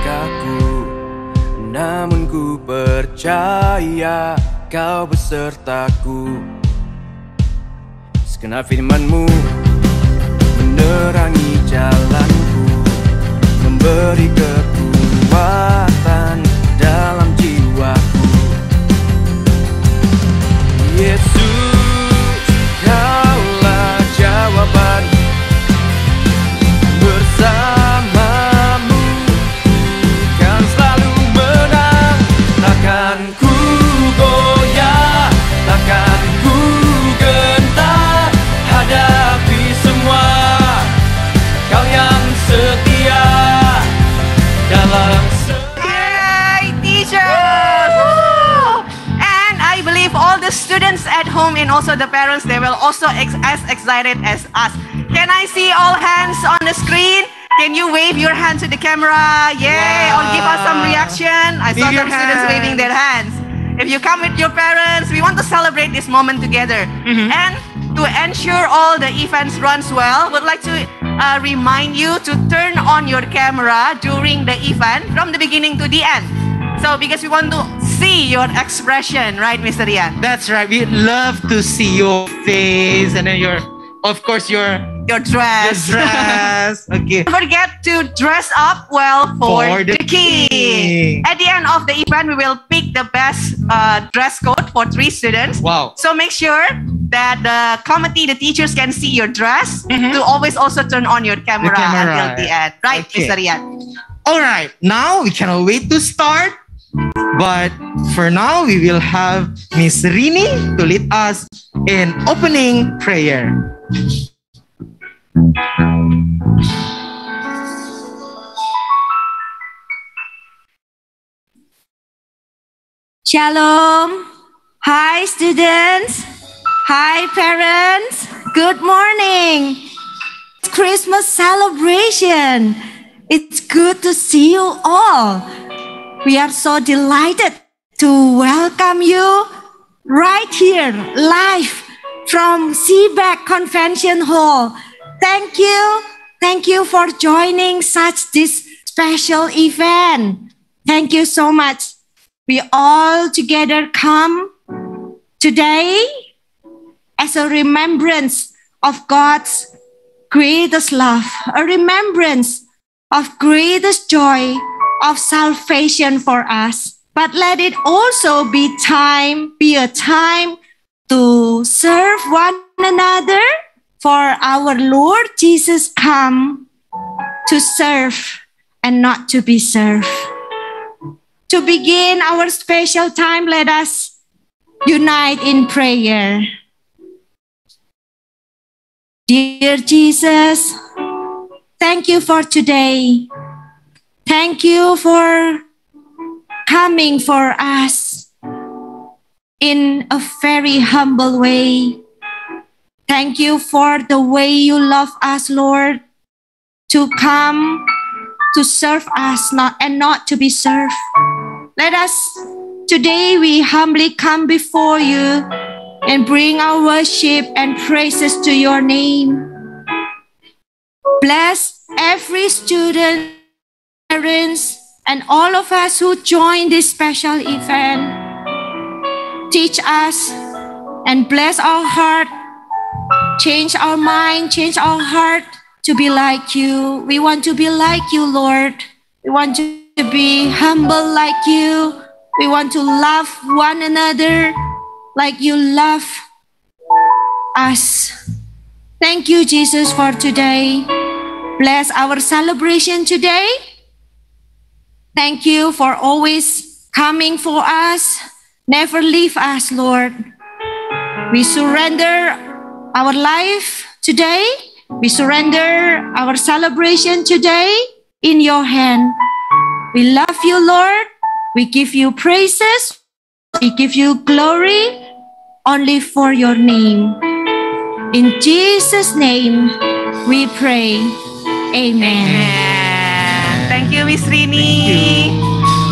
langkahku, namun ku percaya kau besertaku. Segenap firman-Mu menerangi jalanku, memberi kekuatan dalam jiwaku. Yesus, Kaulah jawaban, bersamamu kan selalu menang. Takkan ku goyah, takkan ku gentar hadapi semua. Kau yang setia dalam Hi, teachers! Woo! And I believe all the students at home and also the parents, they will also as excited as us. Can I see all hands on the screen? Can you wave your hand to the camera? Yay! Or give us some reaction. I saw some students waving their hands. If you come with your parents, we want to celebrate this moment together. And to ensure all the events runs well, would like to remind you to turn on your camera during the event from the beginning to the end. So because we want to see your expression, right, Mr. Rian? That's right. We love to see your face and then your dress. Okay. Don't forget to dress up well for the king. At the end of the event, we will pick the best dress code for 3 students. Wow. So make sure that the committee, the teachers can see your dress. To always also turn on your camera, until the end. Right, Okay. Mr. Rian? All right. Now we cannot wait to start. But for now, we will have Miss Rini to lead us in opening prayer. Shalom. Hi, students. Hi, parents. Good morning. It's Christmas celebration. It's good to see you all. We are so delighted to welcome you right here, live from Seaback Convention Hall. Thank you. Thank you for joining this special event. Thank you so much. We all together come today as a remembrance of God's greatest love, a remembrance of greatest joy of salvation for us. But let it also be a time to serve one another, for our Lord Jesus come to serve and not to be served. To begin our special time, let us unite in prayer. Dear Jesus, thank you for today. Thank you for coming for us in a very humble way. Thank you for the way you love us, Lord, to come to serve us and not to be served. Let us today, we humbly come before you and bring our worship and praises to your name. Bless every student, parents, and all of us who join this special event. Teach us and bless our heart. Change our mind, change our heart to be like you. We want to be like you, Lord. We want to be humble like you. We want to love one another like you love us. Thank you, Jesus, for today. Bless our celebration today. Thank you for always coming for us. Never leave us, Lord. We surrender our life today. We surrender our celebration today in your hand. We love you, Lord. We give you praises. We give you glory only for your name. In Jesus' name we pray. Amen. Thank you, Miss Rini.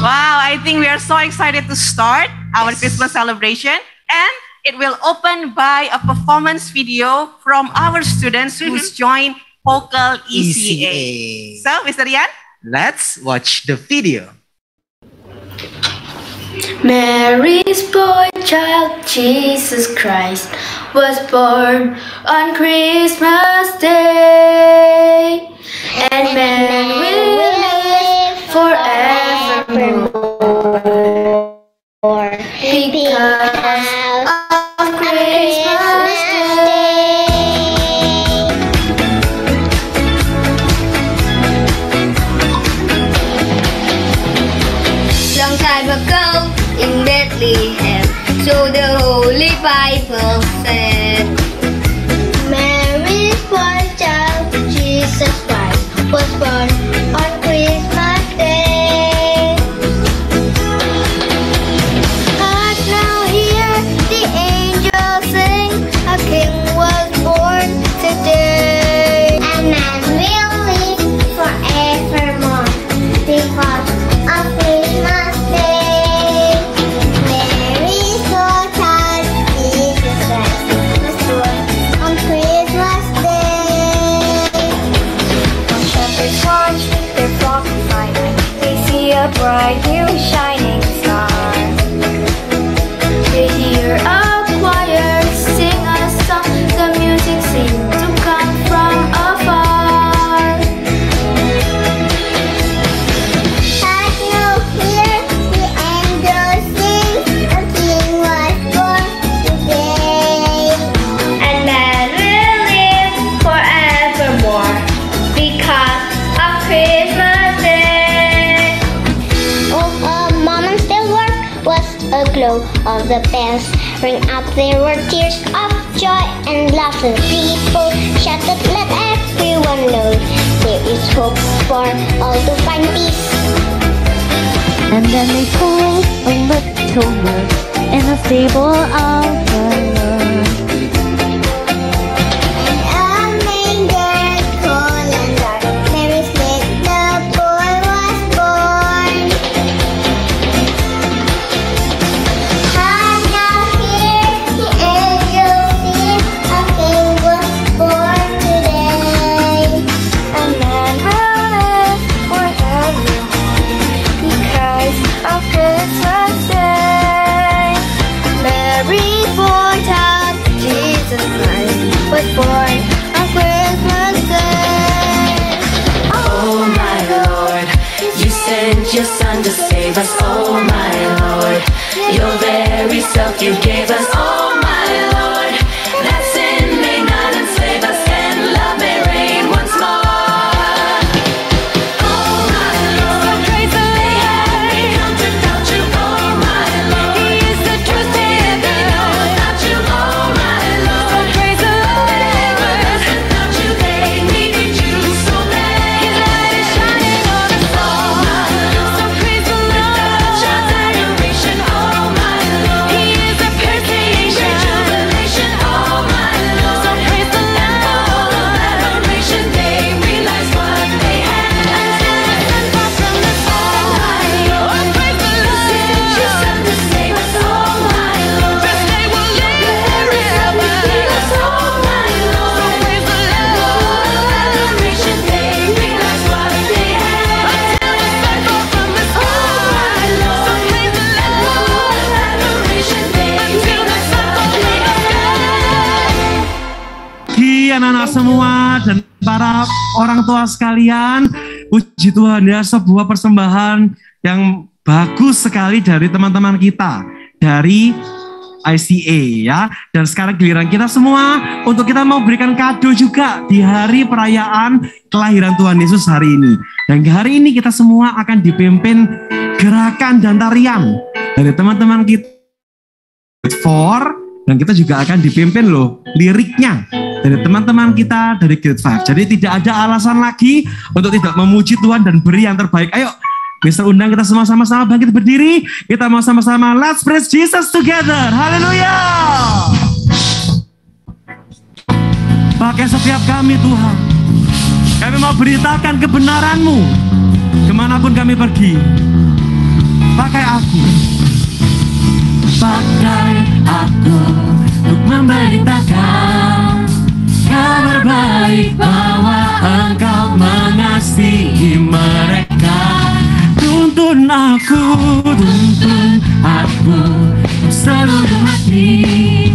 Wow, I think we are so excited to start our Christmas celebration. And it will open by a performance video from our students who's joined Vocal ECA. So, Mr. Rian? Let's watch the video. Mary's boy child, Jesus Christ, was born on Christmas Day, and man will live forevermore because of Christmas Day. Long time ago in Bethlehem, so the Holy Bible said, Mary's born child, Jesus Christ, was born on Christmas Day. But now hear the angels sing, a king was born today. And man will live forevermore because of Christmas Day. Mary's born child, Jesus Christ, was born on Christmas Day. While shepherds watch their flock by night, they see a bright new shining star. They hear a choir sing a song, the music seemed to come from afar. As you hear the angels sing, a king was born today. And man will live forevermore because of Christmas Day. Oh, mom and still work was a glow of the bells. Ring out, there were tears of joy and laughter. People shouted, let everyone know there is hope for all to find peace. And then they pulled a little bird in a stable of the Lord. A manger cold and dark, Mary's little boy was born. And now hear the angels sing, a king was born today. A man will live forever because of Christmas Day. Mary's born child, Jesus Christ, was born on Christmas Day. Oh my Lord, you sent your son to save us. Oh my Lord, your very self you gave us. Oh my Lord, that sin may not enslave us and love may reign once more. Oh my Lord, praise the Lord. We come to doubt you. Oh my Lord, He is the truth. They know without you. Oh my Lord, praise the Lord. Without you, they needed you so bad. His light is shining on us all. So praise the Lord. Shout adoration. Oh my Lord, He is a pure creation. Jubilation. Oh my Lord, so praise the Lord. Adoration. They realize what they had. And far from us. Oh my Lord, praise the Lord. Send your son to save us. Oh my Lord, they will live forever. Oh my Lord, so praise the Lord. Adoration. They realize what they had. And far from us. Oh my Lord, so praise the Lord. Adoration. They realize what they had. Bagi anak-anak semua dan para orang tua sekalian, puji Tuhan ya, sebuah persembahan yang bagus sekali dari teman-teman kita dari ICA ya. Dan sekarang giliran kita semua untuk kita mau berikan kado juga di hari perayaan kelahiran Tuhan Yesus hari ini. Dan hari ini kita semua akan dipimpin gerakan dan tarian dari teman-teman kita 4, dan kita juga akan dipimpin loh liriknya dari teman-teman kita dari Grade 5. Jadi tidak ada alasan lagi untuk tidak memuji Tuhan dan beri yang terbaik. Ayo, Mister undang kita semua sama-sama bangkit berdiri. Kita mau sama-sama let's praise Jesus together. Haleluya. Pakai setiap kami Tuhan. Kami mau beritakan kebenaran-Mu kemanapun kami pergi. Pakai aku. Pakai aku untuk memberitakan kabar baik bahwa Engkau mengasihi mereka. Tuntun aku seluruh hati,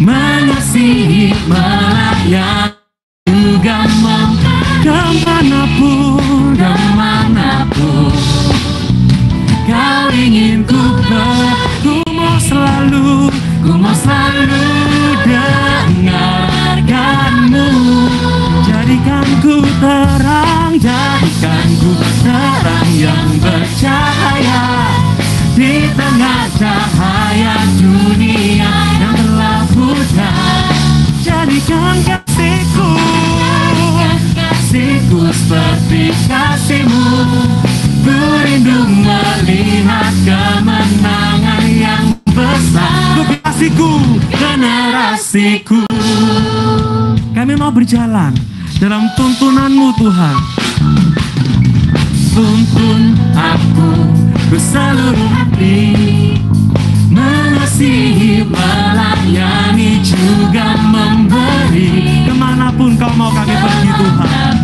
mengasihi, melayani, juga kemanapun Kau ingin ku mau selalu dengarkanmu. Jadikan ku terang yang bercahaya di tengah cahaya dunia yang telah pudar. Jadikan kasihku seperti kasihmu. Ku rindu melihat kemenangan yang besar. Kasihku, generasiku. Kami mau berjalan dalam tuntunanmu Tuhan. Tuntun aku berseluruh hati, mengasihi, melayani, juga memberi. Kemanapun Kau mau kami pergi Tuhan,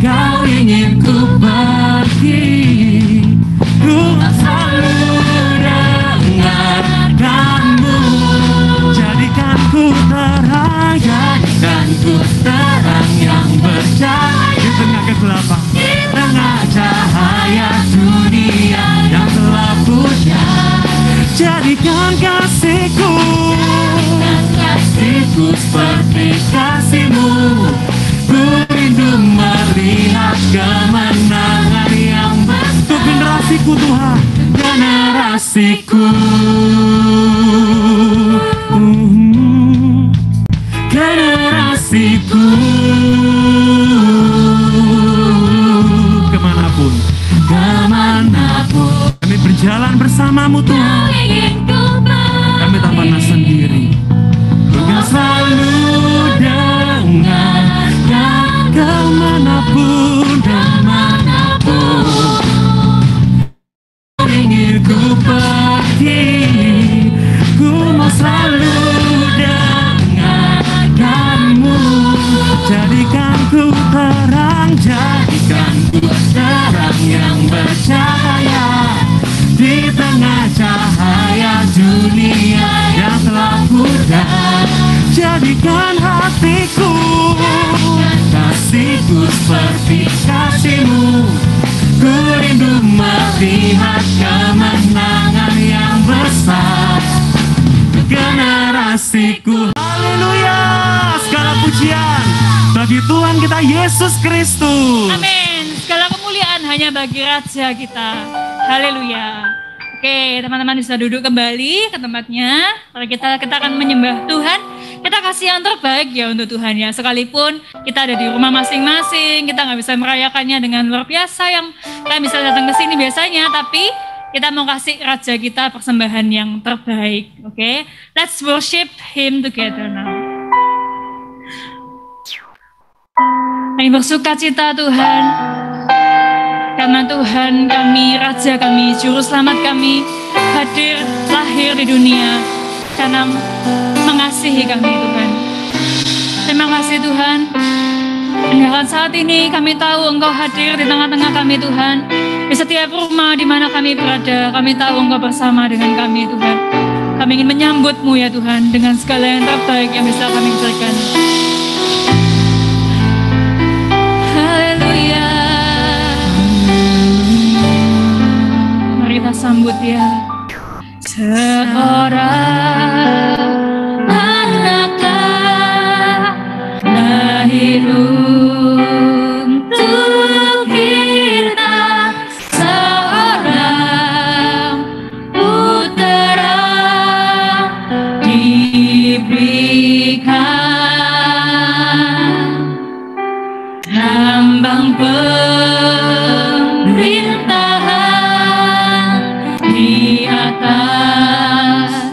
Kau ingin ku pergi. Ku selalu dengarkanmu. Jadikan ku terang yang bercahaya di tengah kegelapan, di tengah cahaya dunia yang telah pudar. Jadikan kasihku seperti kasihmu. Ku rindu melihat kemenangan yang besar. Generasiku Tuhan, generasiku. Generasiku. Kemanapun kami berjalan bersamamu Tuhan. Kami tak pernah sendiri. Kau selalu dengarkan kemanapun ingin ku pergi. Ku mau selalu dengarkanmu. Jadikan ku terang yang bercahaya di tengah cahaya dunia yang telah pudar. Jadikan hatiku seperti kasihmu. Ku rindu melihat kemenangan yang besar. Generasiku. Haleluya. Segala pujian bagi Tuhan kita Yesus Kristus. Amin. Segala kemuliaan hanya bagi Raja kita. Haleluya. Oke, teman-teman bisa duduk kembali ke tempatnya. Kalau kita akan menyembah Tuhan, kita kasih yang terbaik ya untuk Tuhan ya. Sekalipun kita ada di rumah masing-masing, kita nggak bisa merayakannya dengan luar biasa yang kalian bisa datang ke sini biasanya, tapi kita mau kasih Raja kita persembahan yang terbaik. Oke, let's worship Him together now. Kami bersuka cita Tuhan, karena Tuhan kami, Raja kami, Juru Selamat kami, hadir, lahir di dunia, karena mengasihi kami Tuhan. Terima kasih Tuhan, dengan saat ini kami tahu Engkau hadir di tengah-tengah kami Tuhan. Di setiap rumah di mana kami berada, kami tahu Engkau bersama dengan kami Tuhan. Kami ingin menyambut-Mu ya Tuhan, dengan segala yang terbaik yang bisa kami berikan. Kita sambut dia. Seorang anak lahir untuk kita, seorang putera diberikan, lambang pemerintahan di atas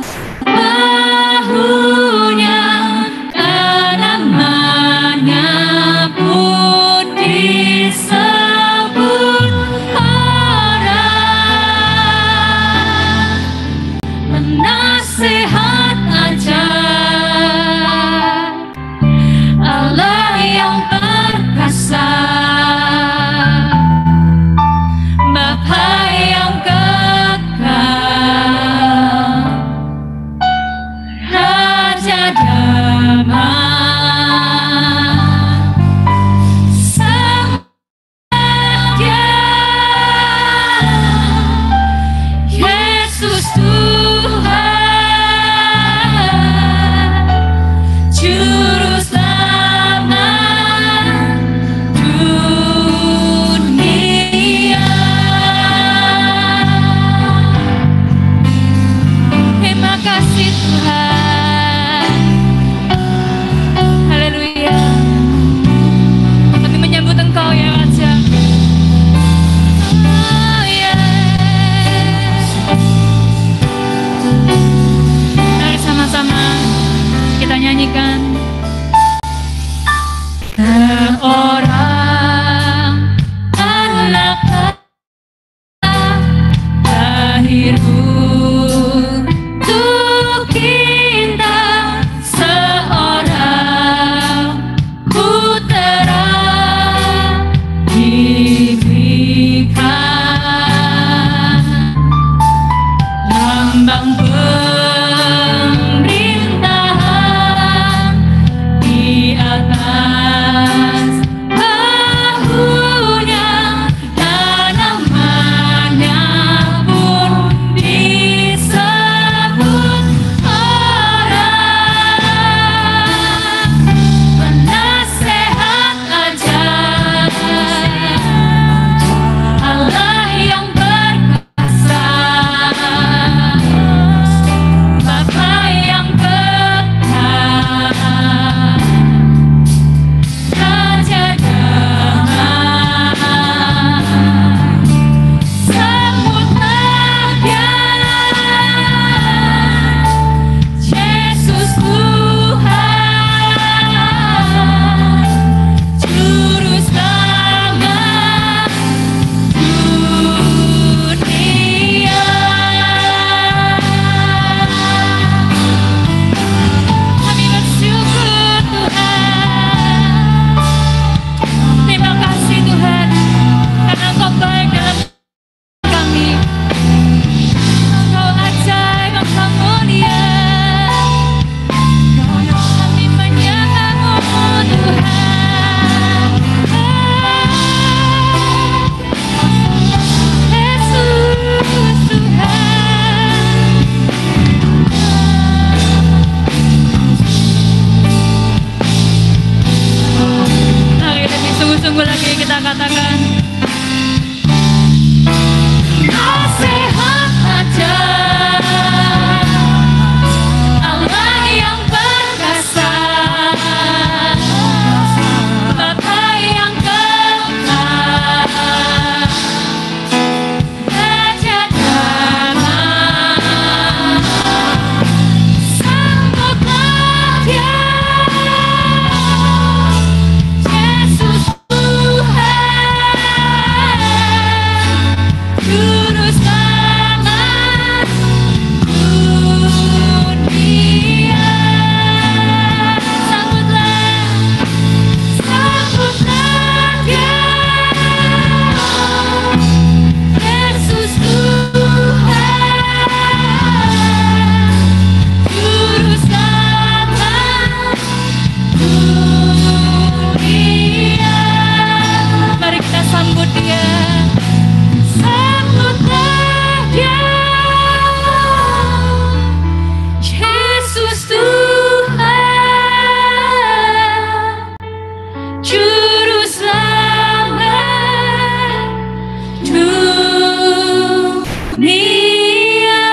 dunia.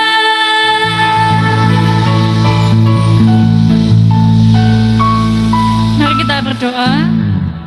Mari kita berdoa.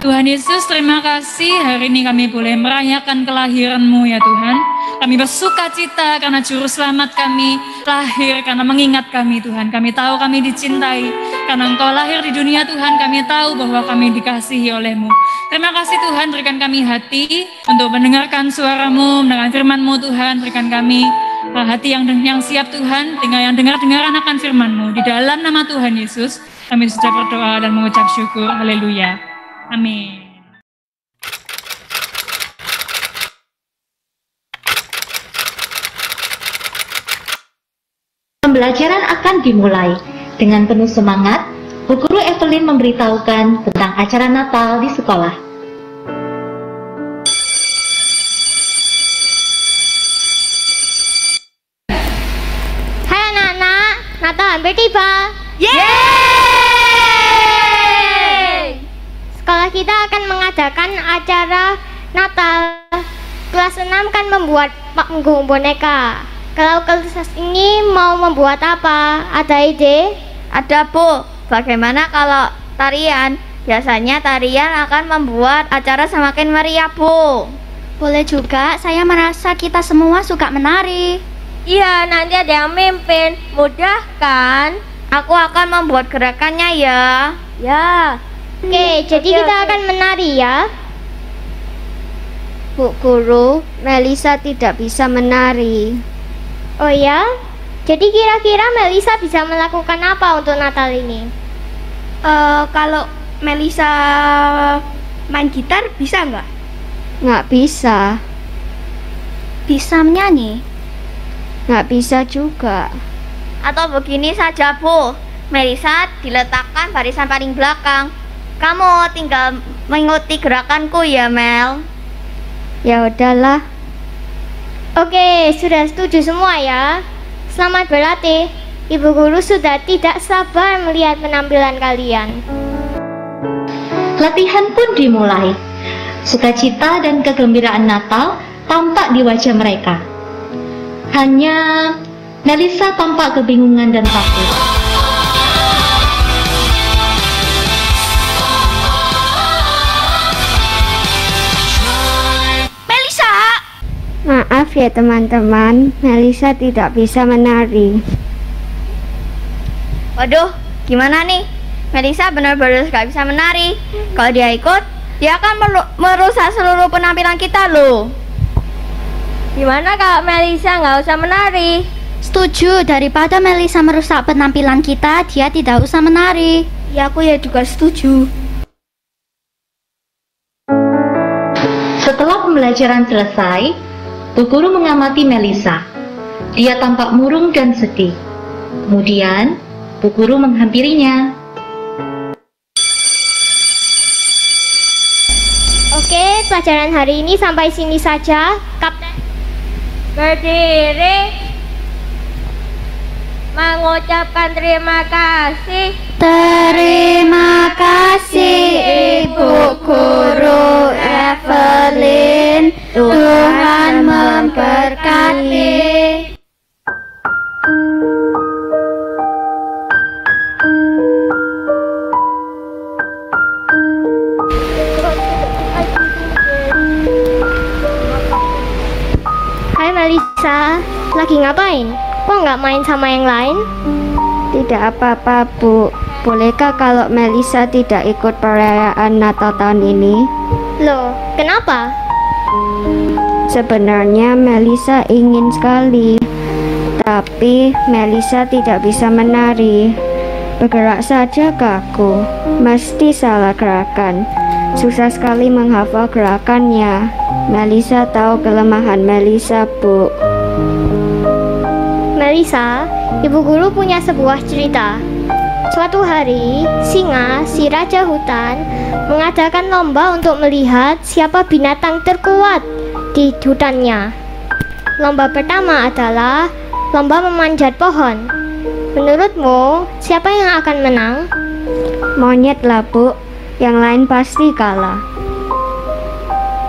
Tuhan Yesus, terima kasih hari ini kami boleh merayakan kelahiran-Mu ya Tuhan. Kami bersuka cita karena Juru Selamat kami lahir, karena mengingat kami Tuhan. Kami tahu kami dicintai, karena Engkau lahir di dunia Tuhan. Kami tahu bahwa kami dikasihi oleh-Mu. Terima kasih Tuhan, berikan kami hati untuk mendengarkan suara-Mu, mendengarkan firman-Mu Tuhan. Berikan kami hati yang siap Tuhan, yang dengar-dengaran akan firman-Mu. Di dalam nama Tuhan Yesus, kami sudah berdoa dan mengucap syukur. Haleluya. Amin. Pembelajaran akan dimulai. Dengan penuh semangat, Bu Guru Evelyn memberitahukan tentang acara Natal di sekolah. Hai anak-anak, Natal hampir tiba. Yeay! Sekolah kita akan mengadakan acara Natal. Kelas 6 kan membuat panggung boneka. Kalau kelas ini mau membuat apa? Ada ide? Ada Bu. Bagaimana kalau tarian? Biasanya tarian akan membuat acara semakin meriah Bu. Boleh juga, saya merasa kita semua suka menari. Iya, nanti ada yang mimpin. Mudah kan? Aku akan membuat gerakannya ya. Ya. Oke, jadi kita akan menari ya. Bu Guru, Melisa tidak bisa menari. Oh ya? Jadi kira-kira Melisa bisa melakukan apa untuk Natal ini? Kalau Melisa main gitar bisa nggak? Nggak bisa. Bisa menyanyi? Nggak bisa juga. Atau begini saja Bu, Melisa diletakkan barisan paling belakang. Kamu tinggal mengikuti gerakanku ya Mel. Ya udahlah. Oke, sudah setuju semua ya. Selamat berlatih. Ibu Guru sudah tidak sabar melihat penampilan kalian. Latihan pun dimulai. Sukacita dan kegembiraan Natal tampak di wajah mereka. Hanya Melisa tampak kebingungan dan takut. Melisa! Maaf ya teman-teman, Melisa tidak bisa menari. Waduh, gimana nih? Melisa benar-benar gak bisa menari. Kalau dia ikut, dia akan merusak seluruh penampilan kita loh. Gimana kalau Melisa nggak usah menari? Setuju, daripada Melisa merusak penampilan kita, dia tidak usah menari. Ya aku ya juga setuju. Setelah pembelajaran selesai, Bu Guru mengamati Melisa. Dia tampak murung dan sedih. Kemudian, Bu Guru menghampirinya. Oke, pelajaran hari ini sampai sini saja. Kapten Berdiri, mengucapkan terima kasih. Terima kasih Ibu Guru Evelyn. Tuhan memberkati. Hai Melisa, lagi ngapain? Kok nggak main sama yang lain? Tidak apa-apa Bu. Bolehkah kalau Melisa tidak ikut perayaan Natal tahun ini? Loh, kenapa? Sebenarnya Melisa ingin sekali, tapi Melisa tidak bisa menari. Bergerak saja kaku, mesti salah gerakan. Susah sekali menghafal gerakannya. Melisa tahu kelemahan Melisa, Bu. Melisa, Ibu Guru punya sebuah cerita. Suatu hari, singa, si raja hutan, mengadakan lomba untuk melihat siapa binatang terkuat di hutannya. Lomba pertama adalah lomba memanjat pohon. Menurutmu, siapa yang akan menang? Monyet lah, Bu. Yang lain pasti kalah.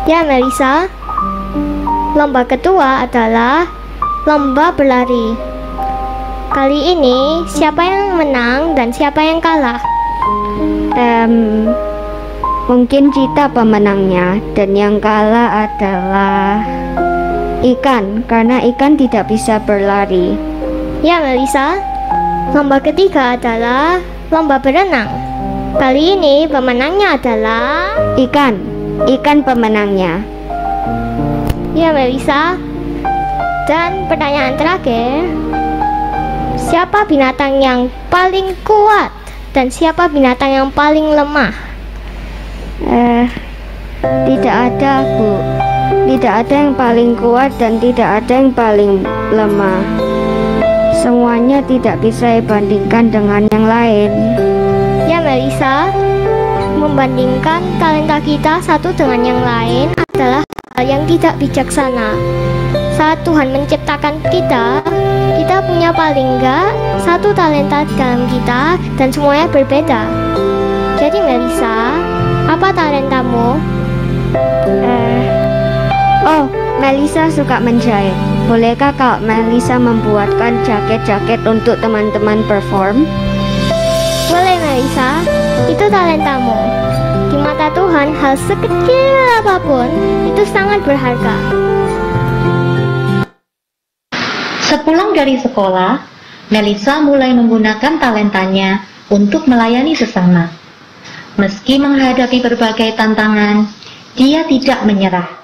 Ya, Melisa. Lomba kedua adalah lomba berlari. Kali ini siapa yang menang dan siapa yang kalah? Mungkin Cita pemenangnya dan yang kalah adalah ikan, karena ikan tidak bisa berlari. Ya, Melisa. Lomba ketiga adalah lomba berenang. Kali ini pemenangnya adalah ikan pemenangnya. Ya, Melisa. Dan pertanyaan terakhir, siapa binatang yang paling kuat dan siapa binatang yang paling lemah? Tidak ada, Bu. Tidak ada yang paling kuat dan tidak ada yang paling lemah. Semuanya tidak bisa dibandingkan dengan yang lain. Ya, Melisa. Membandingkan talenta kita satu dengan yang lain adalah hal yang tidak bijaksana. Saat Tuhan menciptakan kita, kita punya paling enggak satu talenta di dalam kita dan semuanya berbeda. Jadi Melisa, apa talentamu? Melisa suka menjahit. Bolehkah Kak Melisa membuatkan jaket-jaket untuk teman-teman perform? Boleh Melisa, itu talentamu. Di mata Tuhan, hal sekecil apapun itu sangat berharga. Sepulang dari sekolah, Melisa mulai menggunakan talentanya untuk melayani sesama. Meski menghadapi berbagai tantangan, dia tidak menyerah.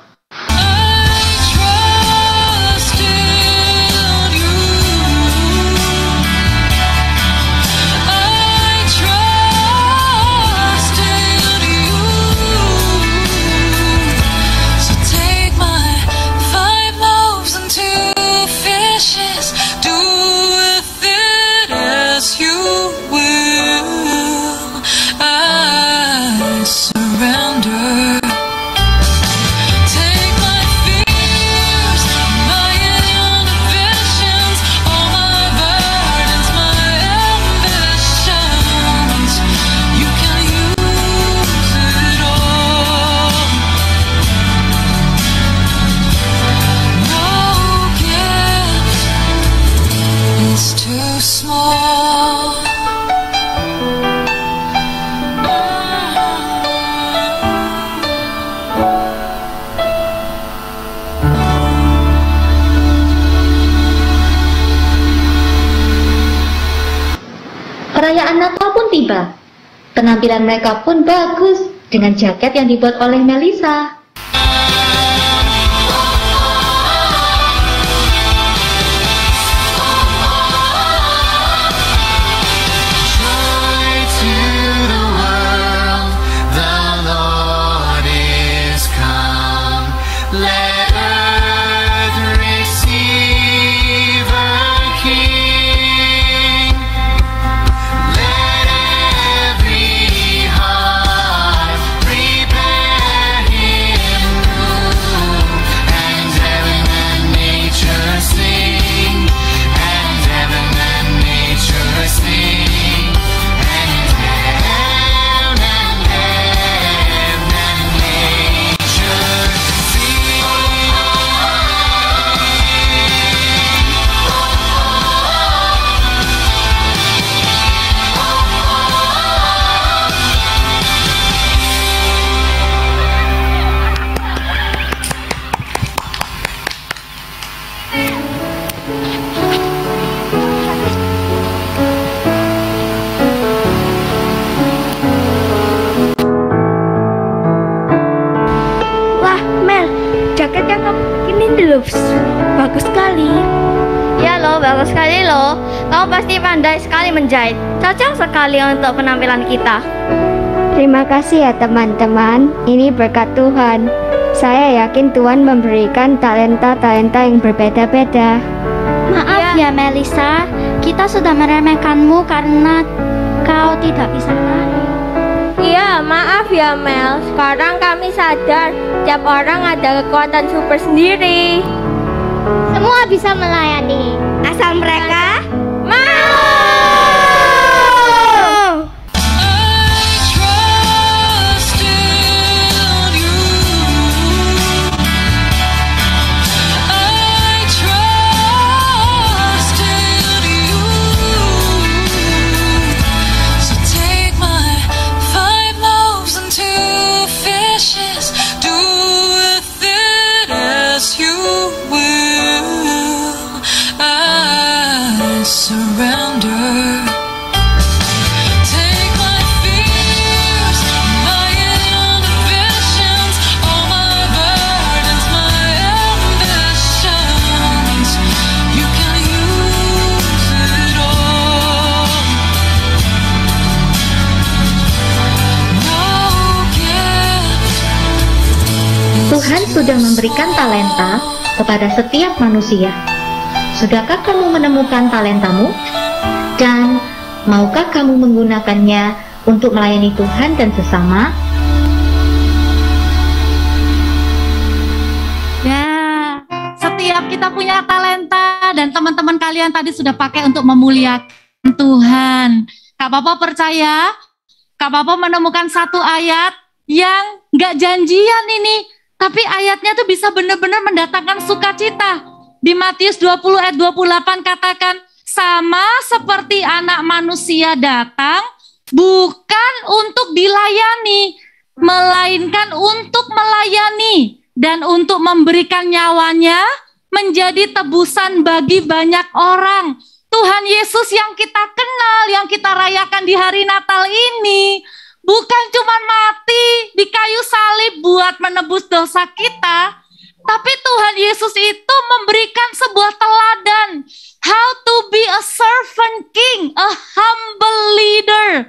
Perayaan Natal pun tiba. Penampilan mereka pun bagus dengan jaket yang dibuat oleh Melisa. Bagus sekali. Ya loh, bagus sekali loh. Kamu pasti pandai sekali menjahit. Cocok sekali untuk penampilan kita. Terima kasih ya teman-teman. Ini berkat Tuhan. Saya yakin Tuhan memberikan talenta-talenta yang berbeda-beda. Maaf ya Melisa, kita sudah meremehkanmu karena kau tidak bisa menari. Iya, maaf ya Mel. Sekarang kami sadar tiap orang ada kekuatan super sendiri. Semua bisa melayani, asal mereka mau. memberikan talenta kepada setiap manusia. Sudahkah kamu menemukan talentamu? Dan maukah kamu menggunakannya untuk melayani Tuhan dan sesama? Ya, setiap kita punya talenta dan teman-teman kalian tadi sudah pakai untuk memuliakan Tuhan. Kak Papa percaya, Kak Papa menemukan satu ayat yang gak janjian ini, tapi ayatnya tuh bisa benar-benar mendatangkan sukacita. Di Matius 20 ayat 28 katakan, sama seperti anak manusia datang, bukan untuk dilayani, melainkan untuk melayani, dan untuk memberikan nyawanya menjadi tebusan bagi banyak orang. Tuhan Yesus yang kita kenal, yang kita rayakan di hari Natal ini, bukan cuma mati di kayu salib buat menebus dosa kita, tapi Tuhan Yesus itu memberikan sebuah teladan. How to be a servant king, a humble leader.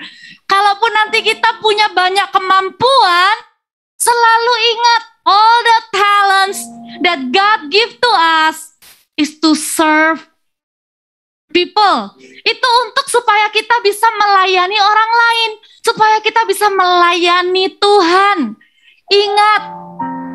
Kalaupun nanti kita punya banyak kemampuan, selalu ingat all the talents that God give to us is to serve people. Itu untuk supaya kita bisa melayani orang lain, supaya kita bisa melayani Tuhan. Ingat,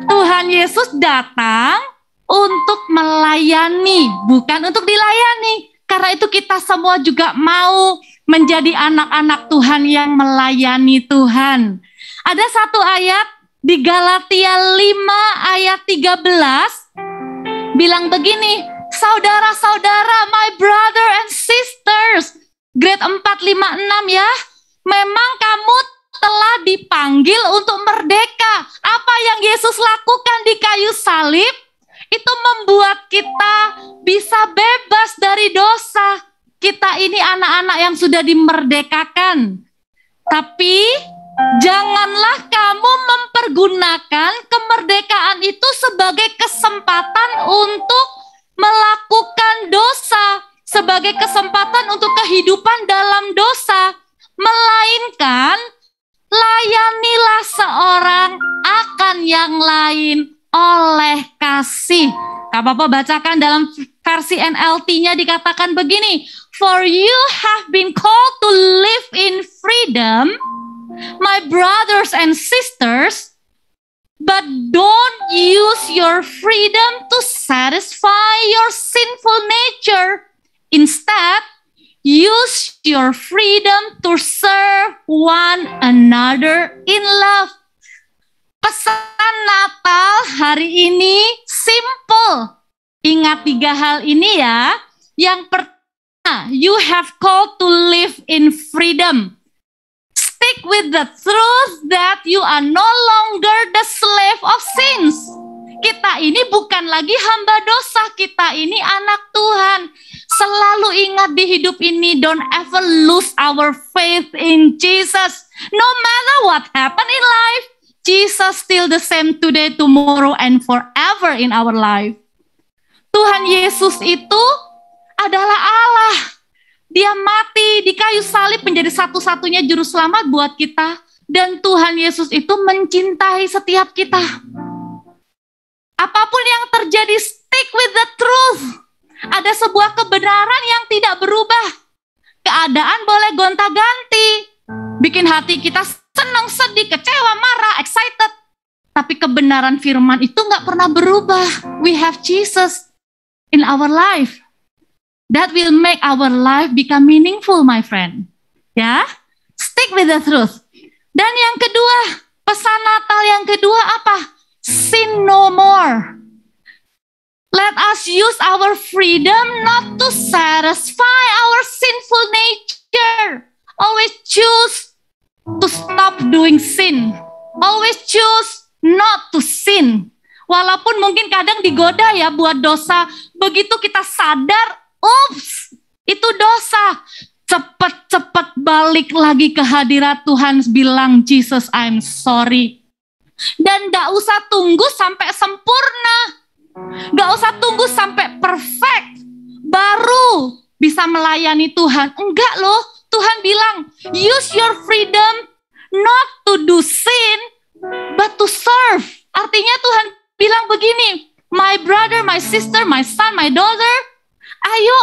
Tuhan Yesus datang untuk melayani, bukan untuk dilayani. Karena itu kita semua juga mau menjadi anak-anak Tuhan yang melayani Tuhan. Ada satu ayat di Galatia 5 ayat 13 bilang begini, saudara-saudara, my brother and sisters, grade 4, 5, 6 ya, memang kamu telah dipanggil untuk merdeka. Apa yang Yesus lakukan di kayu salib, itu membuat kita bisa bebas dari dosa. Kita ini anak-anak yang sudah dimerdekakan. Tapi janganlah kamu mempergunakan kemerdekaan itu sebagai kesempatan untuk melakukan dosa, sebagai kesempatan untuk kehidupan dalam dosa, melainkan layanilah seorang akan yang lain oleh kasih. Kak Papa bacakan dalam versi NLT-nya dikatakan begini, for you have been called to live in freedom, my brothers and sisters, but don't use your freedom to satisfy your sinful nature. Instead, use your freedom to serve one another in love. Pesan Natal hari ini simple. Ingat 3 hal ini ya. Yang pertama, you have called to live in freedom. Stick with the truth that you are no longer the slave of sins. Kita ini bukan lagi hamba dosa, kita ini anak Tuhan. Selalu ingat di hidup ini, don't ever lose our faith in Jesus. No matter what happen in life, Jesus still the same today, tomorrow, and forever in our life. Tuhan Yesus itu adalah Allah. Dia mati di kayu salib menjadi satu-satunya juru selamat buat kita. Dan Tuhan Yesus itu mencintai setiap kita. Apapun yang terjadi, stick with the truth. Ada sebuah kebenaran yang tidak berubah. Keadaan boleh gonta-ganti, bikin hati kita senang, sedih, kecewa, marah, excited. Tapi kebenaran firman itu nggak pernah berubah. We have Jesus in our life. That will make our life become meaningful, my friend. Ya, stick with the truth. Dan yang kedua, pesan Natal yang kedua apa? Sin no more. Let us use our freedom not to satisfy our sinful nature. Always choose to stop doing sin. Always choose not to sin. Walaupun mungkin kadang digoda ya buat dosa. Begitu kita sadar, ups, itu dosa. Cepat-cepat balik lagi ke hadirat Tuhan, bilang, Jesus, I'm sorry. Dan gak usah tunggu sampai sempurna. Gak usah tunggu sampai perfect baru bisa melayani Tuhan. Enggak loh, Tuhan bilang, use your freedom not to do sin, but to serve. Artinya Tuhan bilang begini, my brother, my sister, my son, my daughter, ayo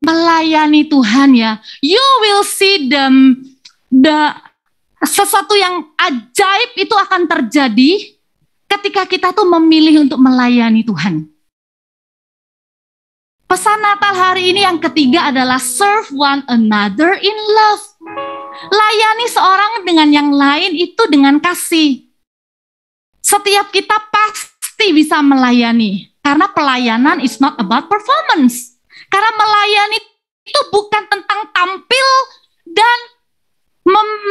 melayani Tuhan ya. You will see sesuatu yang ajaib itu akan terjadi ketika kita tuh memilih untuk melayani Tuhan. Pesan Natal hari ini yang ketiga adalah serve one another in love. Layani seorang dengan yang lain itu dengan kasih. Setiap kita pasti bisa melayani. Karena pelayanan is not about performance. Karena melayani itu bukan tentang tampil dan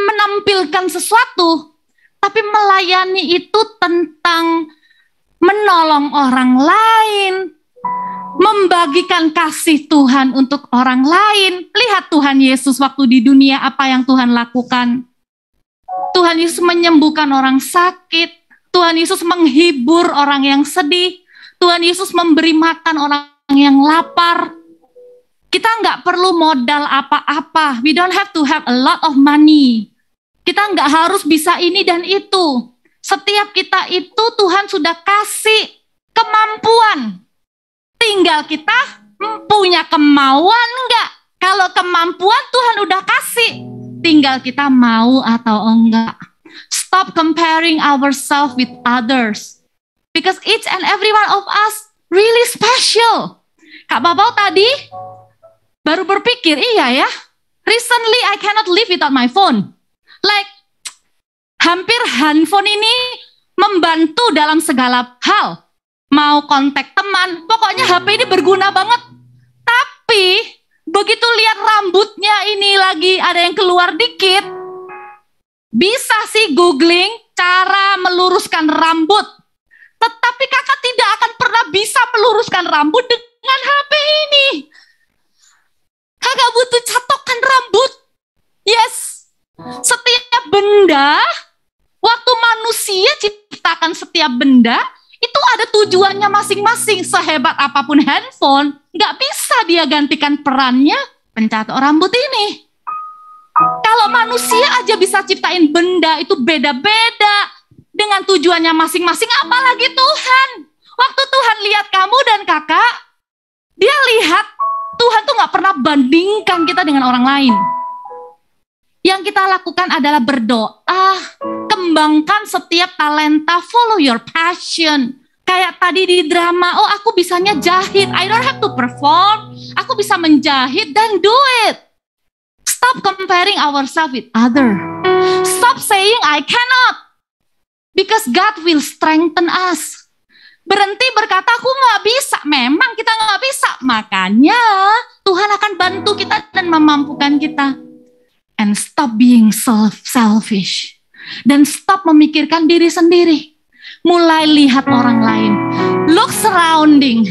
menampilkan sesuatu. Tapi melayani itu tentang menolong orang lain. Membagikan kasih Tuhan untuk orang lain. Lihat Tuhan Yesus waktu di dunia apa yang Tuhan lakukan. Tuhan Yesus menyembuhkan orang sakit. Tuhan Yesus menghibur orang yang sedih. Tuhan Yesus memberi makan orang yang lapar. Kita nggak perlu modal apa-apa. We don't have to have a lot of money. Kita nggak harus bisa ini dan itu. Setiap kita itu Tuhan sudah kasih kemampuan. Tinggal kita punya kemauan enggak. Kalau kemampuan Tuhan udah kasih, tinggal kita mau atau enggak. Stop comparing ourselves with others. Because each and every one of us really special. Kak Babau tadi baru berpikir, iya ya, recently I cannot live without my phone. Like, hampir handphone ini membantu dalam segala hal. Mau kontak teman, pokoknya HP ini berguna banget. Tapi begitu lihat rambutnya ini lagi ada yang keluar dikit, bisa sih googling cara meluruskan rambut. Tetapi kakak tidak akan pernah bisa meluruskan rambut dengan HP ini. Kakak butuh catokan rambut. Yes, setiap benda, waktu manusia ciptakan setiap benda, itu ada tujuannya masing-masing. Sehebat apapun handphone, nggak bisa dia gantikan perannya pencatok rambut ini. Kalau manusia aja bisa ciptain benda itu beda-beda dengan tujuannya masing-masing, apalagi Tuhan. Waktu Tuhan lihat kamu dan kakak, dia lihat Tuhan tuh nggak pernah bandingkan kita dengan orang lain. Yang kita lakukan adalah berdoa, kembangkan setiap talenta, follow your passion. Kayak tadi di drama, oh aku bisanya jahit, I don't have to perform, aku bisa menjahit, dan do it. Stop comparing ourselves with other. Stop saying I cannot, because God will strengthen us. Berhenti berkata aku nggak bisa, memang kita nggak bisa, makanya Tuhan akan bantu kita dan memampukan kita. And stop being selfish. Dan stop memikirkan diri sendiri. Mulai lihat orang lain. Look surrounding.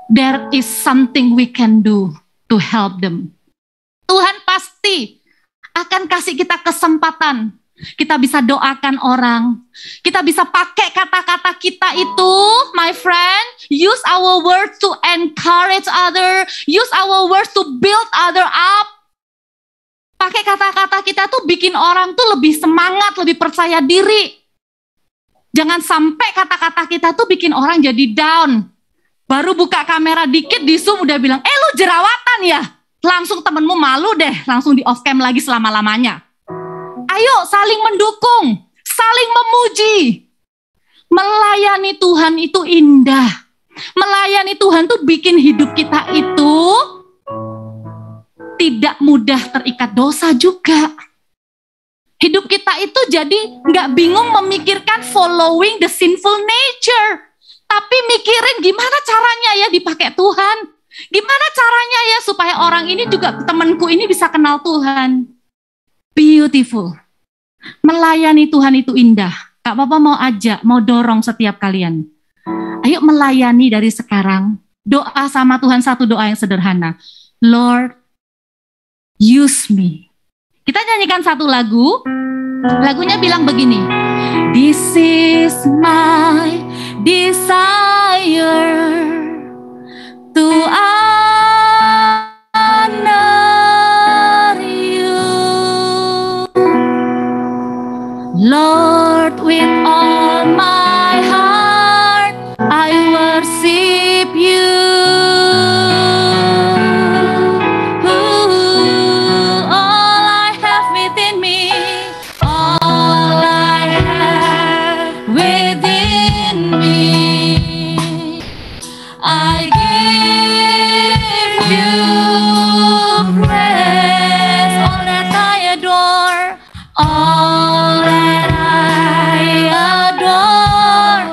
There is something we can do to help them. Tuhan pasti akan kasih kita kesempatan. Kita bisa doakan orang. Kita bisa pakai kata-kata kita itu, my friend. Use our words to encourage other. Use our words to build other up. Pakai kata-kata kita tuh bikin orang tuh lebih semangat, lebih percaya diri. Jangan sampai kata-kata kita tuh bikin orang jadi down. Baru buka kamera dikit di Zoom udah bilang, lu jerawatan ya? Langsung temenmu malu deh, langsung di off cam lagi selama-lamanya. Ayo saling mendukung, saling memuji. Melayani Tuhan itu indah. Melayani Tuhan tuh bikin hidup kita itu tidak mudah terikat dosa juga. Hidup kita itu jadi nggak bingung memikirkan following the sinful nature. Tapi mikirin gimana caranya ya dipakai Tuhan. Gimana caranya ya supaya orang ini juga, temanku ini bisa kenal Tuhan. Beautiful. Melayani Tuhan itu indah. Kak Papa mau ajak, mau dorong setiap kalian. Ayo melayani dari sekarang. Doa sama Tuhan satu doa yang sederhana. Lord, use me. Kita nyanyikan satu lagu. Lagunya bilang begini. This is my desire to honor you, Lord, with all my heart. I give you praise. All that I adore, all that I adore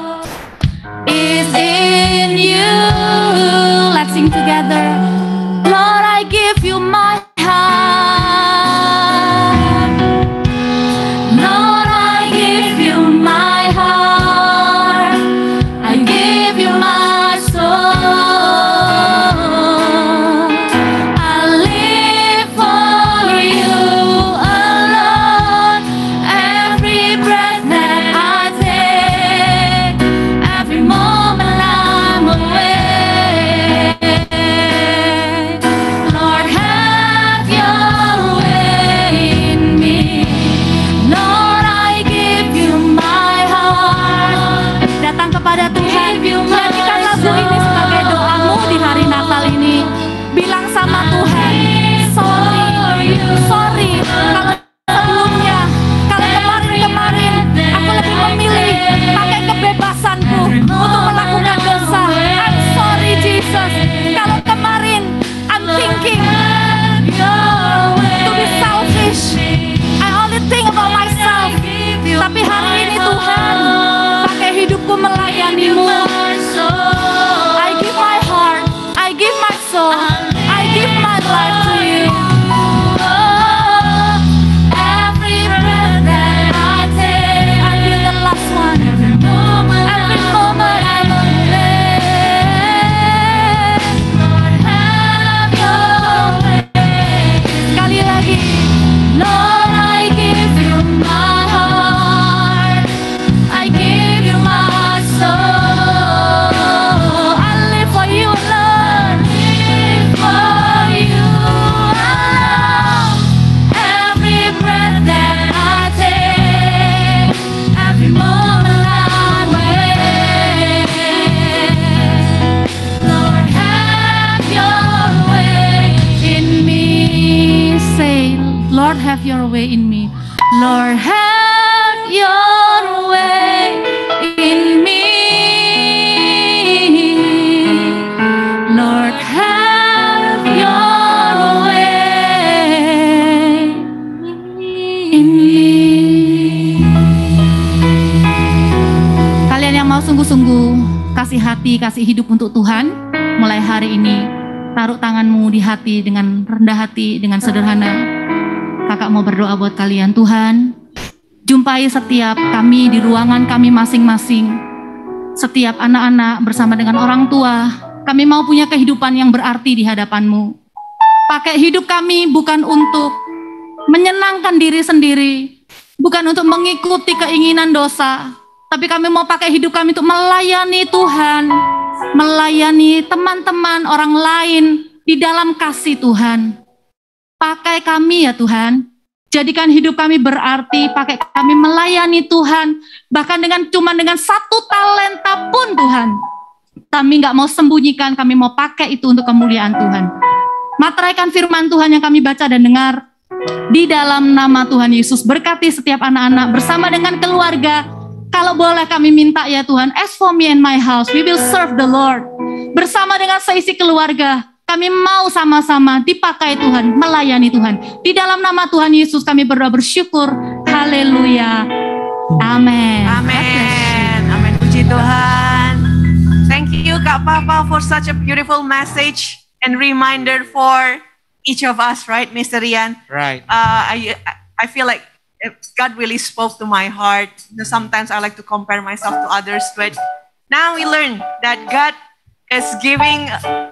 is in you. Let's sing together. Lord, I give you my heart. Lord, I give you my heart. I give you my soul. I live for you alone. Every breath that I take, every moment I'm awake. Lord, have your way in me. Lord, I give you my heart. Datang kepada Tuhan, nyanyikan lagu ini sebagai doamu di hari Natal ini. Bilang sama Tuhan, sorry kalau sebelumnya, kalau kemarin aku lebih memilih pakai kebebasanku untuk melakukan dosa. I'm sorry Jesus. Kalau kemarin I'm thinking to be selfish, I only think about myself. Tapi hari ini Tuhan, pakai hidupku melayanimu. I give my heart, I give my soul, I give my life to you. Every breath that I take, until the last one. Every moment I'm awake. Lord, have your way. Sekali lagi, Lord, I give you my heart. I give you my soul. I live for you, Lord. Live for you alone. Every breath that I take, every moment I'm awake. Lord, have your way in me. Say, Lord, have your way in me. Lord, have your way in me. Lord, have your way in me. Kalian yang mau sungguh-sungguh kasih hati, kasih hidup untuk Tuhan, mulai hari ini taruh tanganmu di hati dengan rendah hati, dengan sederhana. Kakak mau berdoa buat kalian. Tuhan, jumpai setiap kami di ruangan kami masing-masing. Setiap anak-anak bersama dengan orang tua, kami mau punya kehidupan yang berarti di hadapan-Mu. Pakai hidup kami bukan untuk menyenangkan diri sendiri, bukan untuk mengikuti keinginan dosa, tapi kami mau pakai hidup kami untuk melayani Tuhan, melayani teman-teman orang lain di dalam kasih Tuhan. Pakai kami ya Tuhan, jadikan hidup kami berarti, pakai kami melayani Tuhan, bahkan cuma dengan 1 talenta pun Tuhan. Kami nggak mau sembunyikan, kami mau pakai itu untuk kemuliaan Tuhan. Materaikan firman Tuhan yang kami baca dan dengar, di dalam nama Tuhan Yesus. Berkati setiap anak-anak bersama dengan keluarga. Kalau boleh kami minta ya Tuhan, as for me and my house, we will serve the Lord. Bersama dengan seisi keluarga, kami mau sama-sama dipakai Tuhan, melayani Tuhan. Di dalam nama Tuhan Yesus kami berdoa bersyukur. Haleluya. Amin. Amin. Amin. Puji Tuhan. Thank you Kak Papa for such a beautiful message and reminder for each of us, right, Mr. Rian? Right. I feel like God really spoke to my heart. Sometimes I like to compare myself to others, but now we learn that God is giving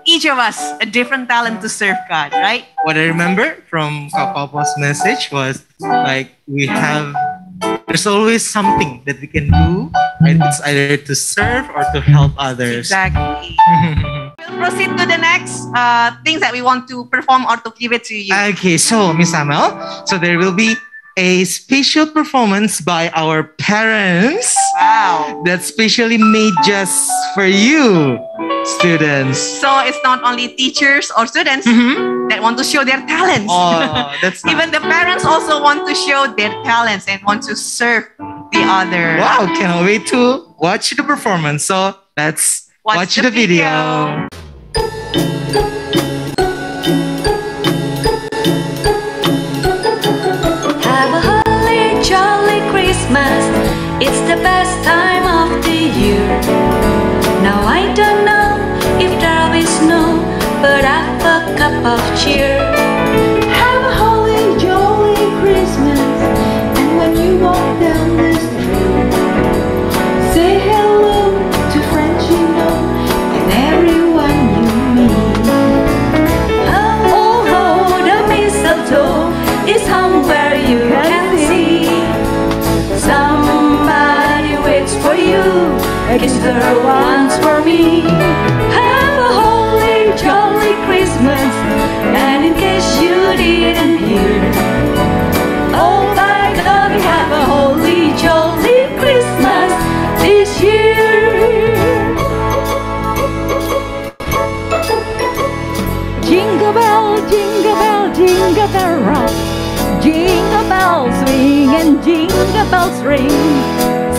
each of us a different talent to serve God, right? What I remember from Kak Papa's message was like there's always something that we can do, right? It's either to serve or to help others. Exactly. We'll proceed to the next things that we want to perform or to give it to you. Okay, so Miss Amel, so there will be a special performance by our parents. Wow. That's specially made just for you, students. So it's not only teachers or students that want to show their talents. Oh, that's even the parents also want to show their talents and want to serve the others. Wow, cannot wait to watch the performance. So let's Watch the video. Have a holly jolly Christmas. It's the best time of the year. Now I don't know if there'll be snow, but I've a cup of cheer. Have a holly jolly Christmas, and when you walk down the street, say hello to friends you know and everyone you meet. Oh, oh, the mistletoe is hung where you can see. Somebody waits for you, a kiss there once for me. Have a holly jolly Christmas, and in case you didn't hear, oh by God, we have a holly jolly Christmas this year. Jingle bell, jingle bell, jingle bell rock. Jingle bells swing and jingle bells ring.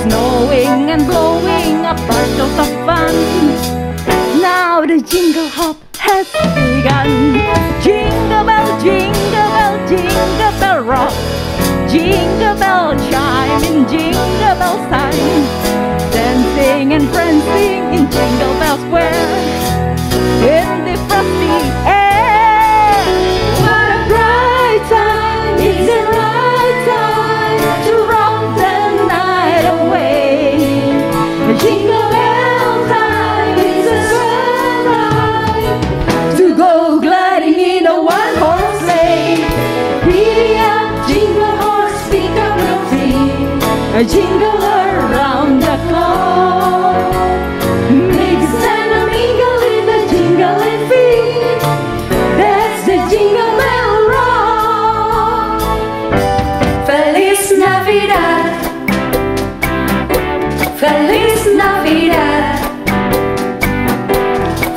Snowing and blowing a parcels of fun. Now the jingle hop has begun. Jingle bell, jingle bell, jingle bell rock. Jingle bell chime in jingle bell time. Dancing and prancing in Jingle Bell Square. In the frosty air. What a bright time, it's the right time to rock the night away. Jingle bell time, it's a sunrise to go gliding in a one-horse sleigh. Giddy up, jingle horse, pick up your feet, a jingle around the clock. Mix and a mingle in the jingling feet. That's the Jingle Bell Rock. Feliz Navidad, Feliz Navidad,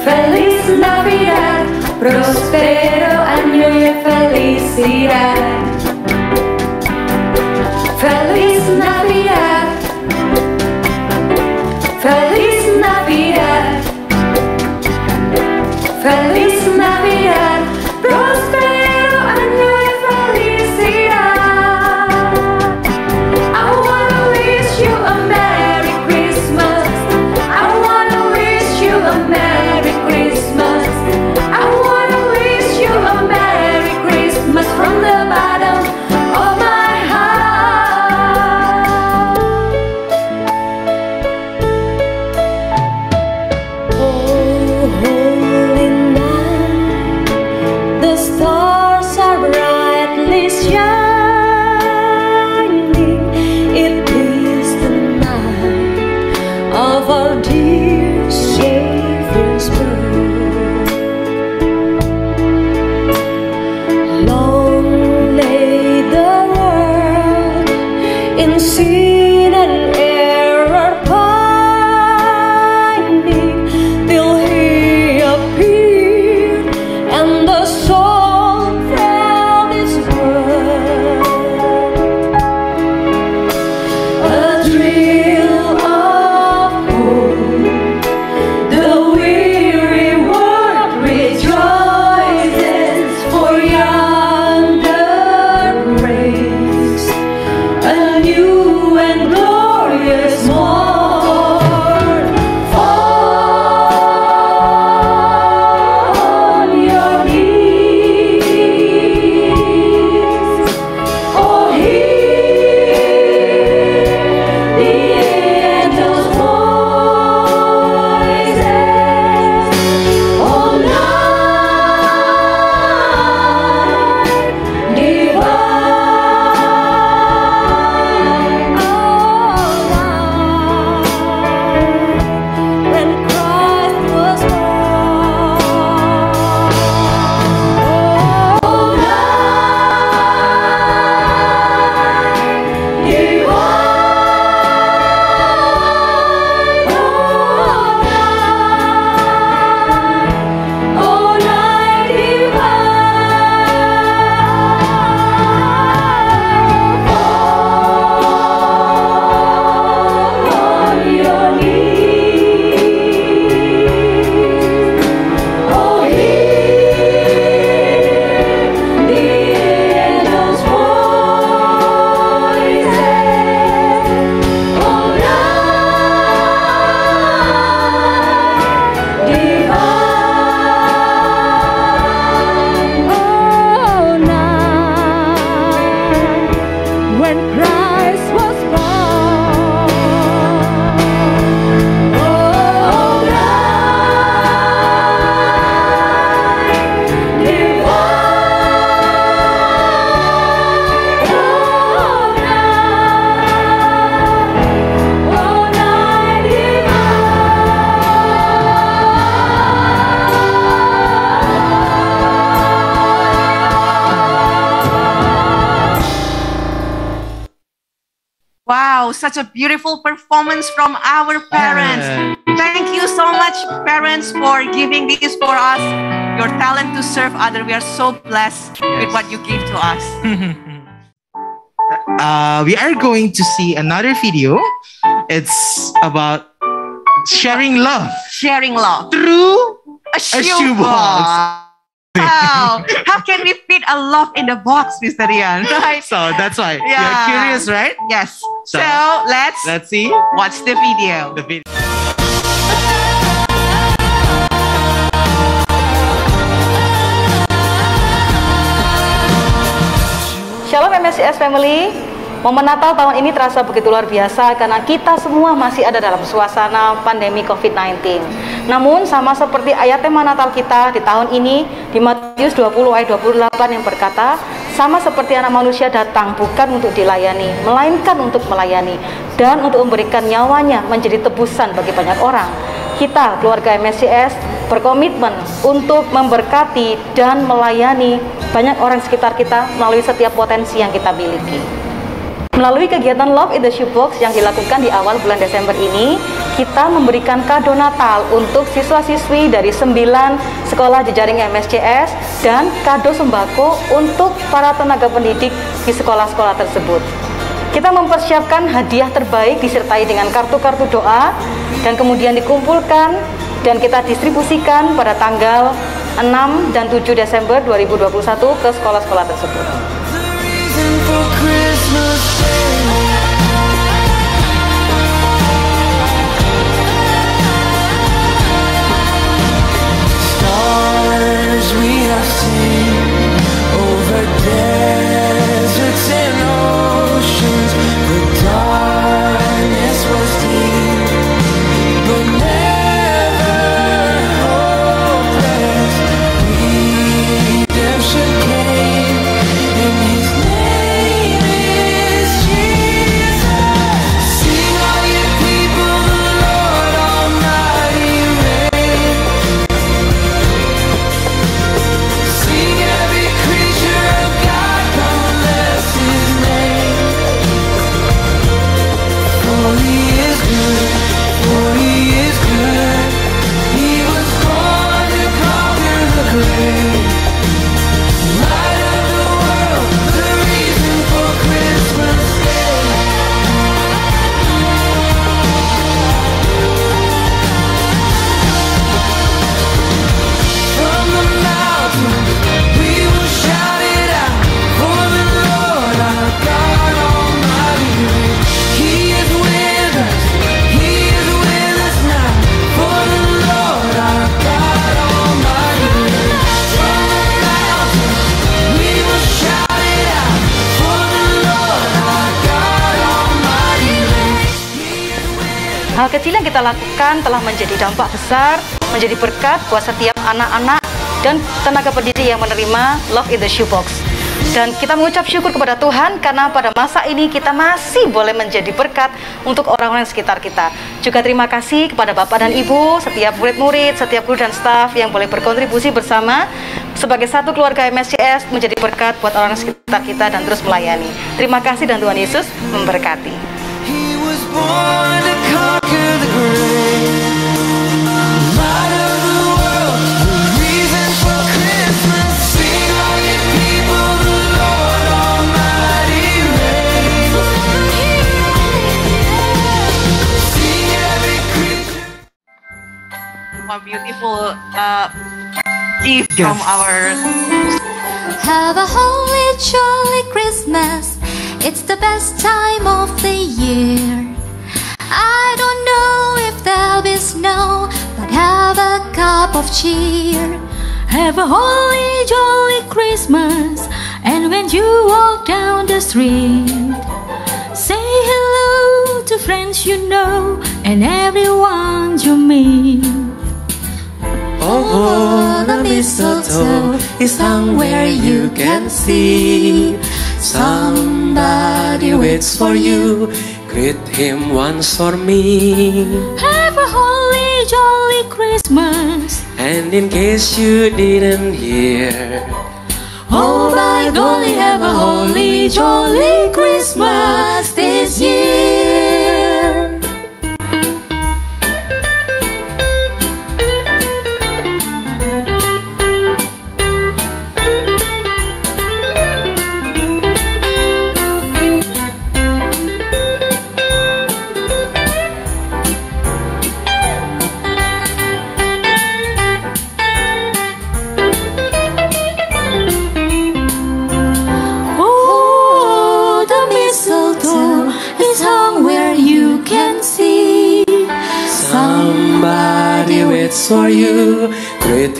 Feliz Navidad, prospero año y felicidad. Feliz Navidad, Feliz Navidad, Feliz Navidad, prospero año y felicidad. I wanna wish you a Merry Christmas. I wanna wish you a Merry Christmas. I wanna wish you a Merry Christmas from the bottom of my heart. Oh, holy night. was such a beautiful performance from our parents. Thank you so much, parents, for giving this for us, your talent to serve others. We are so blessed with what you give to us. We are going to see another video. It's about sharing love. Sharing love. Through a shoebox. Wow. How can we fit a love in the box, Mr. Rian? Right? So that's why. Yeah. You're curious, right? Yes. So let's see. Watch the video. Shalom MSCS Family. Momen Natal tahun ini terasa begitu luar biasa karena kita semua masih ada dalam suasana pandemi COVID-19. Namun sama seperti ayat tema Natal kita di tahun ini di Matius 20 ayat 28 yang berkata, sama seperti anak manusia datang bukan untuk dilayani, melainkan untuk melayani dan untuk memberikan nyawanya menjadi tebusan bagi banyak orang. Kita keluarga MSCS berkomitmen untuk memberkati dan melayani banyak orang sekitar kita melalui setiap potensi yang kita miliki. Melalui kegiatan Love in the Shoebox yang dilakukan di awal bulan Desember ini, kita memberikan kado Natal untuk siswa-siswi dari 9 sekolah jejaring MSCS dan kado sembako untuk para tenaga pendidik di sekolah-sekolah tersebut. Kita mempersiapkan hadiah terbaik disertai dengan kartu-kartu doa dan kemudian dikumpulkan dan kita distribusikan pada tanggal 6 dan 7 Desember 2021 ke sekolah-sekolah tersebut. Stars we have seen over deserts and oceans. The darkness was deep, but never hopeless. Redemption came in His name is Jesus. Sing all you people, the Lord Almighty reigns. Sing every creature of God, come bless His name. For He is good, for He is good. He was born to conquer the grave. Light of the world, the reason for Christmas Day. From the mountains we will shout it out, for the Lord our God Almighty reigns. He is with us, He is with us now, for the Lord our God Almighty reigns. From the mountains we will shout it out, for the Lord our God Almighty reigns. Hal kecil yang kita lakukan telah menjadi dampak besar, menjadi berkat buat setiap anak-anak dan tenaga pendidik yang menerima Love in the Shoebox. Dan kita mengucap syukur kepada Tuhan karena pada masa ini kita masih boleh menjadi berkat untuk orang-orang sekitar kita. Juga terima kasih kepada Bapak dan Ibu, setiap murid-murid, setiap guru dan staf yang boleh berkontribusi bersama sebagai satu keluarga MSCS menjadi berkat buat orang sekitar kita dan terus melayani. Terima kasih dan Tuhan Yesus memberkati. He was born to conquer the grave. Light of the world, the reason for Christmas. Sing all you people, the Lord Almighty reigns. Sing every creature. One beautiful gift from our. Have a holy, jolly Christmas. It's the best time of the year. I don't know if there'll be snow, but have a cup of cheer. Have a holy, jolly Christmas. And when you walk down the street, say hello to friends you know and everyone you meet. Oh, the mistletoe is hung where you can see. Somebody waits for you. Greet him once for me. Have a holy, jolly Christmas. And in case you didn't hear, Oh my golly, have a holy, jolly Christmas this year.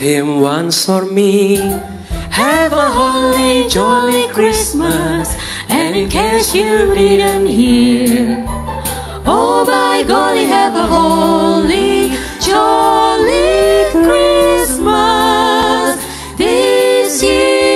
Him once for me. Have a holy, jolly Christmas. And in case you didn't hear, oh by golly, have a holy, jolly Christmas this year.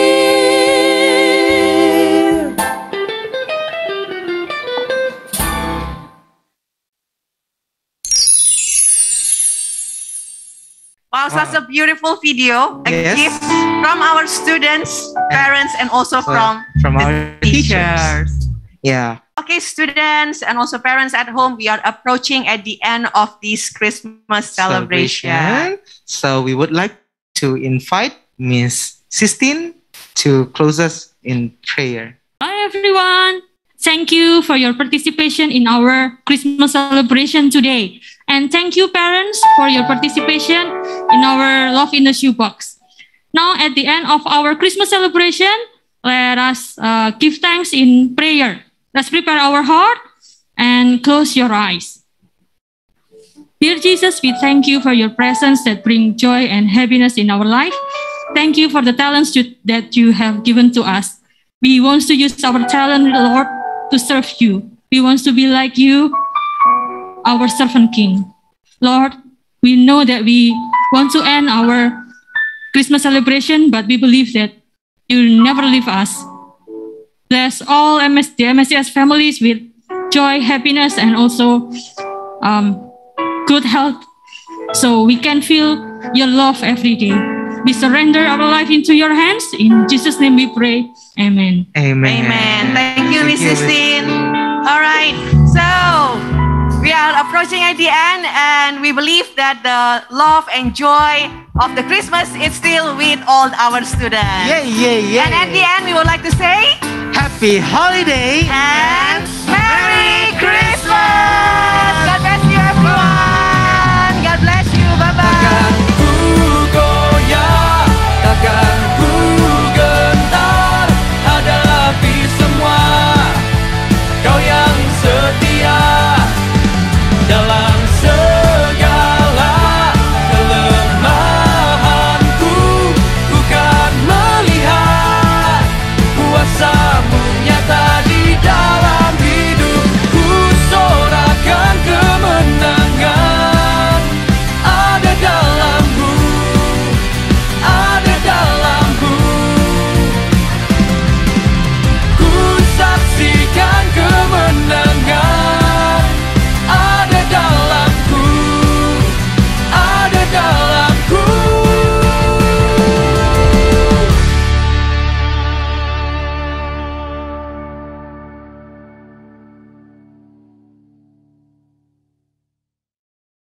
Wow, such a beautiful video. A Yes. gift from our students, parents, and also from our teachers. Yeah. Okay, students and also parents at home, we are approaching at the end of this Christmas celebration. So we would like to invite Miss Sistine to close us in prayer. Hi everyone. Thank you for your participation in our Christmas celebration today. And thank you parents for your participation in our Love in the Shoebox. Now at the end of our Christmas celebration, let us give thanks in prayer. Let's prepare our heart and close your eyes. Dear Jesus, we thank you for your presence that bring joy and happiness in our life. Thank you for the talents that you have given to us. We want to use our talent, Lord, to serve you. We want to be like you, our servant King. Lord, we know that we want to end our Christmas celebration, but we believe that you will never leave us. Bless all the MSCS families with joy, happiness, and also good health, so we can feel your love every day. We surrender our life into your hands. In Jesus' name we pray. Amen. Amen. Amen. Thank you, Miss Sistine. All right. So we are approaching at the end, and we believe that the love and joy of the Christmas is still with all our students. Yay, yay, yay. And at the end, we would like to say, Happy holiday and Merry Christmas!